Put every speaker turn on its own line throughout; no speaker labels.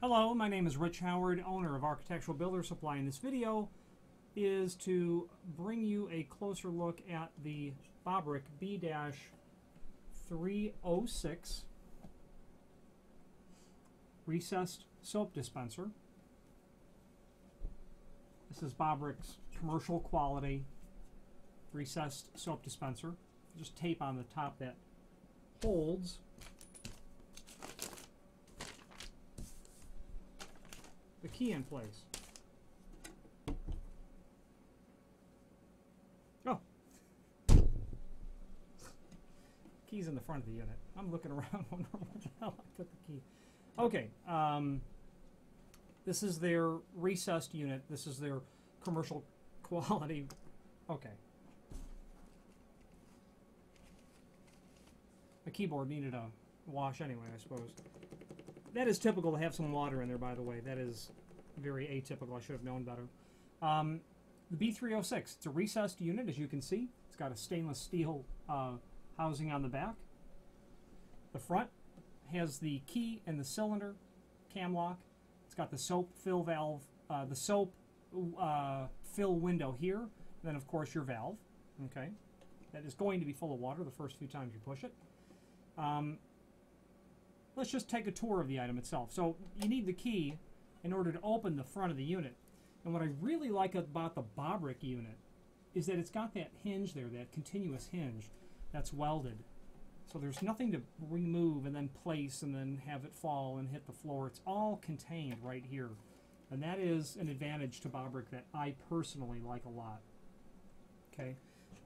Hello, my name is Rich Howard, owner of Architectural Builder Supply, and this video is to bring you a closer look at the Bobrick B-306 recessed soap dispenser. This is Bobrick's commercial quality recessed soap dispenser. Just tape on the top that holds the key in place. Oh, key's in the front of the unit. I'm looking around wondering where the hell I put the key. Okay, this is their recessed unit. This is their commercial quality. Okay. The keyboard needed a wash anyway, I suppose. That is typical to have some water in there, by the way. That is very atypical. I should have known better. The B-306, it's a recessed unit, as you can see. It's got a stainless steel housing on the back. The front has the key and the cylinder cam lock. It's got the soap fill valve, the soap fill window here. And then, of course, your valve. Okay, that is going to be full of water the first few times you push it. Let's just take a tour of the item itself. So you need the key in order to open the front of the unit. And what I really like about the Bobrick unit is that it's got that hinge there, that continuous hinge that's welded. So there's nothing to remove and then place and then have it fall and hit the floor. It's all contained right here. And that is an advantage to Bobrick that I personally like a lot. Okay,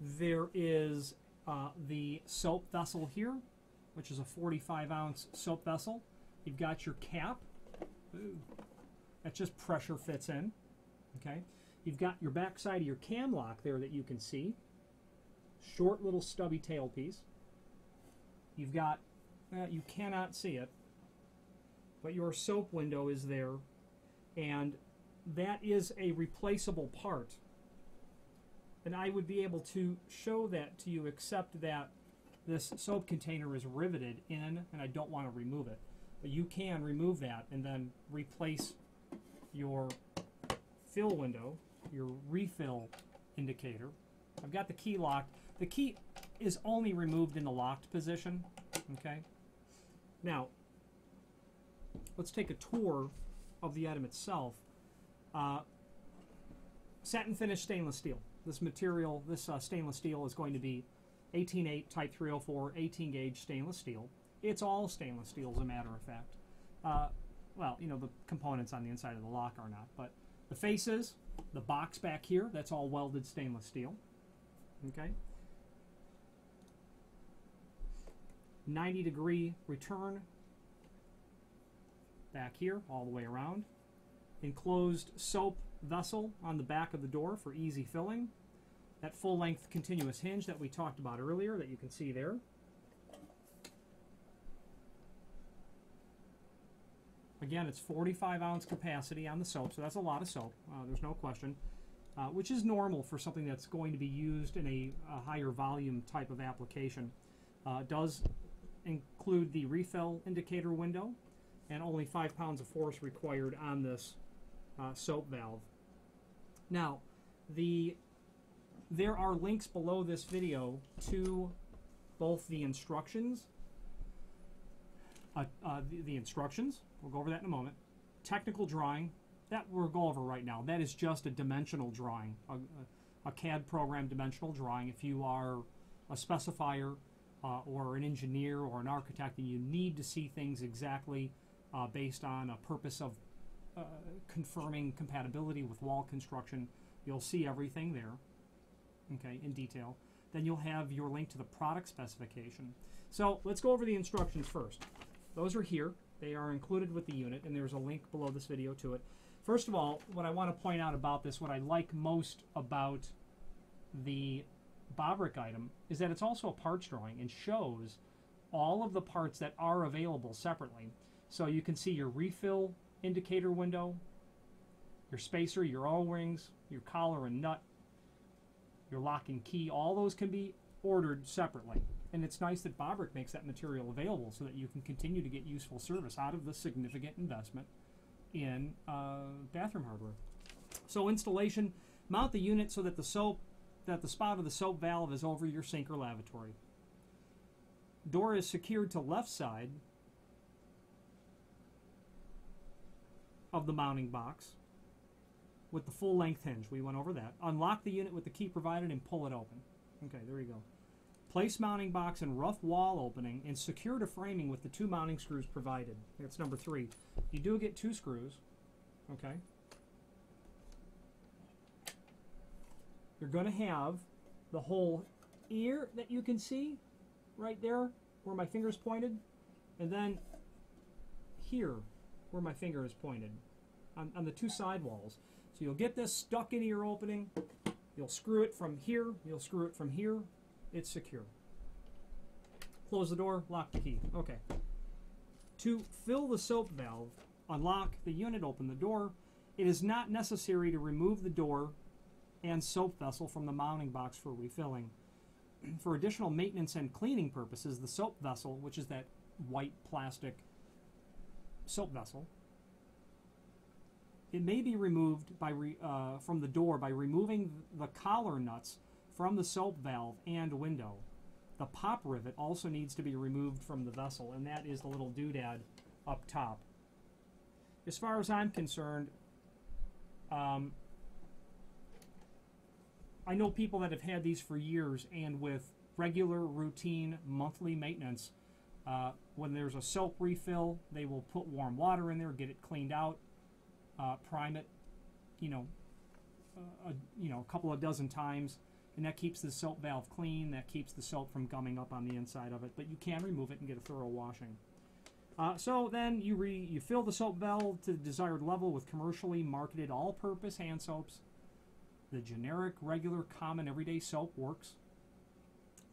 there is the soap vessel here, which is a 45-ounce soap vessel. You've got your cap. Ooh, that just pressure fits in. Okay. You've got your back side of your cam lock there that you can see. Short little stubby tail piece. You've got, you cannot see it, but your soap window is there, and that is a replaceable part. And I would be able to show that to you, except that this soap container is riveted in, and I don't want to remove it. But you can remove that and then replace your fill window, your refill indicator. I've got the key locked. The key is only removed in the locked position. Okay. Now, let's take a tour of the item itself. Satin finished stainless steel. This material, this stainless steel is going to be 18/8 Type 304, 18 gauge stainless steel. It's all stainless steel, as a matter of fact. Well, you know, the components on the inside of the lock are not, but the faces, the box back here, that's all welded stainless steel. Okay. 90-degree return back here, all the way around. Enclosed soap vessel on the back of the door for easy filling. That full-length continuous hinge that we talked about earlier that you can see there. Again, it's 45-ounce capacity on the soap, so that's a lot of soap. There's no question, which is normal for something that's going to be used in a higher volume type of application. It does include the refill indicator window, and only 5 pounds of force required on this soap valve. Now, there are links below this video to both the instructions, the instructions, we'll go over that in a moment, technical drawing, that we'll go over right now. That is just a dimensional drawing, a CAD program dimensional drawing. If you are a specifier or an engineer or an architect and you need to see things exactly based on a purpose of confirming compatibility with wall construction, you'll see everything there. Okay, in detail. Then you'll have your link to the product specification. So let's go over the instructions first. Those are here. They are included with the unit, and there's a link below this video to it. First of all, what I want to point out about this, what I like most about the Bobrick item, is that it's also a parts drawing and shows all of the parts that are available separately. So you can see your refill indicator window, your spacer, your O-rings, your collar and nut, your lock and key, all those can be ordered separately. And it's nice that Bobrick makes that material available so that you can continue to get useful service out of the significant investment in bathroom hardware. So installation, mount the unit so that the spout of the soap valve is over your sink or lavatory. Door is secured to left side of the mounting box with the full length hinge. We went over that. Unlock the unit with the key provided and pull it open. Okay, there you go. Place mounting box in rough wall opening and secure to framing with the 2 mounting screws provided. That's number 3. You do get 2 screws. Okay. You're going to have the whole ear that you can see right there where my finger is pointed, and then here where my finger is pointed on the 2 side walls. So you'll get this stuck into your opening. You'll screw it from here. You'll screw it from here. It's secure. Close the door, lock the key. Okay. To fill the soap valve, unlock the unit, open the door. It is not necessary to remove the door and soap vessel from the mounting box for refilling. For additional maintenance and cleaning purposes, the soap vessel, which is that white plastic soap vessel, it may be removed from the door by removing the collar nuts from the soap valve and window. The pop rivet also needs to be removed from the vessel, and that is the little doodad up top. As far as I'm concerned, I know people that have had these for years, and with regular, routine, monthly maintenance, when there's a soap refill, they will put warm water in there, get it cleaned out, prime it, a couple of dozen times, and that keeps the soap valve clean. That keeps the soap from gumming up on the inside of it, but you can remove it and get a thorough washing. So then you fill the soap valve to the desired level with commercially marketed all-purpose hand soaps. The generic, regular, common, everyday soap works.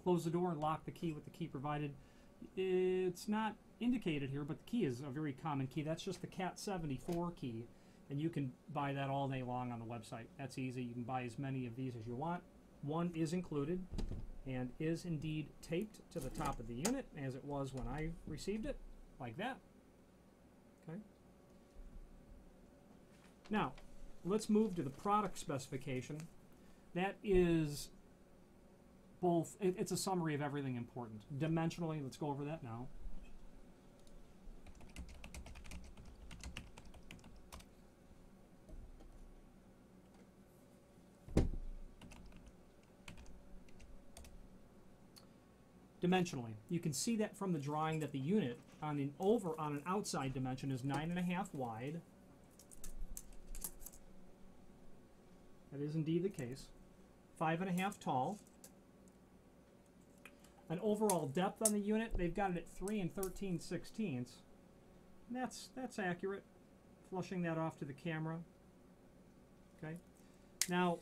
Close the door and lock the key with the key provided. It's not indicated here, but the key is a very common key. That's just the Cat 74 key, and you can buy that all day long on the website. That's easy. You can buy as many of these as you want. One is included and is indeed taped to the top of the unit, as it was when I received it, like that. Okay. Now, let's move to the product specification. That is both, it's a summary of everything important. Dimensionally, let's go over that now. Dimensionally, you can see that from the drawing that the unit on an outside dimension is 9.5 wide. That is indeed the case. 5.5 tall. An overall depth on the unit, they've got it at 3 13/16. And that's accurate. Flushing that off to the camera. Okay. Now,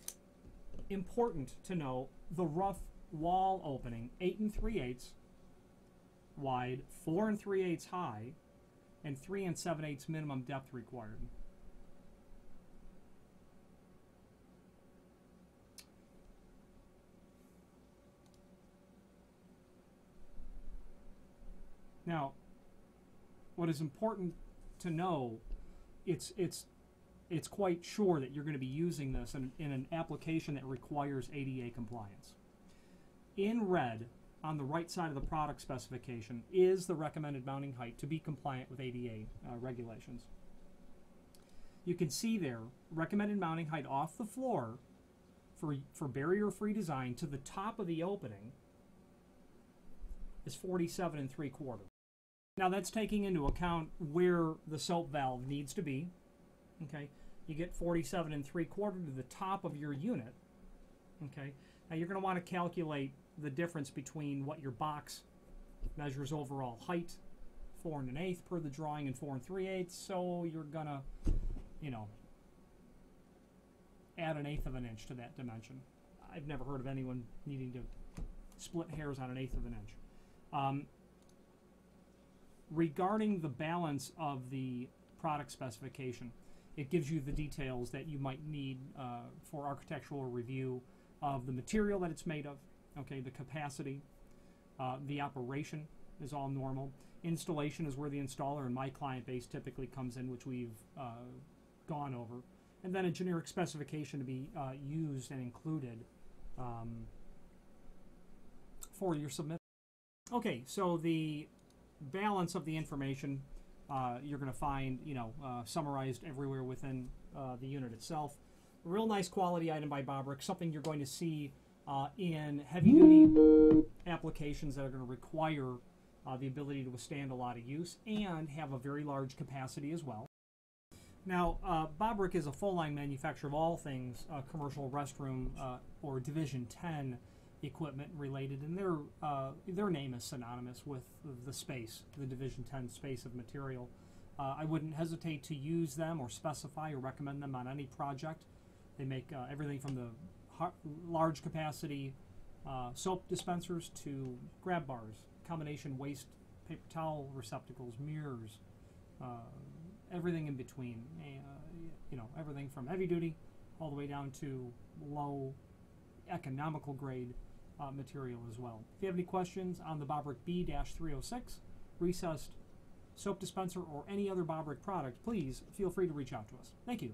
important to know, the rough wall opening, 8 3/8 wide, 4 3/8 high, and 3 7/8 minimum depth required. Now, what is important to know, it's quite sure that you're going to be using this in an application that requires ADA compliance. In red, on the right side of the product specification, is the recommended mounting height to be compliant with ADA regulations. You can see there, recommended mounting height off the floor for barrier-free design to the top of the opening is 47 3/4. Now that's taking into account where the soap valve needs to be. Okay, you get 47 3/4 to the top of your unit. Okay, now you're going to want to calculate the difference between what your box measures overall height, 4 1/8 per the drawing, and 4 3/8. So you're gonna, add 1/8 of an inch to that dimension. I've never heard of anyone needing to split hairs on 1/8 of an inch. Regarding the balance of the product specification, it gives you the details that you might need for architectural review of the material that it's made of, okay, the capacity, the operation, is all normal. Installation is where the installer and my client base typically comes in, which we've gone over. And then a generic specification to be used and included for your submit. Okay, so the balance of the information you're going to find, summarized everywhere within the unit itself. A real nice quality item by Bobrick, something you're going to see in heavy-duty applications that are going to require the ability to withstand a lot of use and have a very large capacity as well. Now, Bobrick is a full-line manufacturer of all things commercial restroom or Division 10 equipment related, and their name is synonymous with the space, the Division 10 space of material. I wouldn't hesitate to use them or specify or recommend them on any project. They make everything from the large capacity soap dispensers to grab bars, combination waste paper towel receptacles, mirrors, everything in between. Everything from heavy duty all the way down to low economical grade material as well. If you have any questions on the Bobrick B-306 recessed soap dispenser or any other Bobrick product, please feel free to reach out to us. Thank you.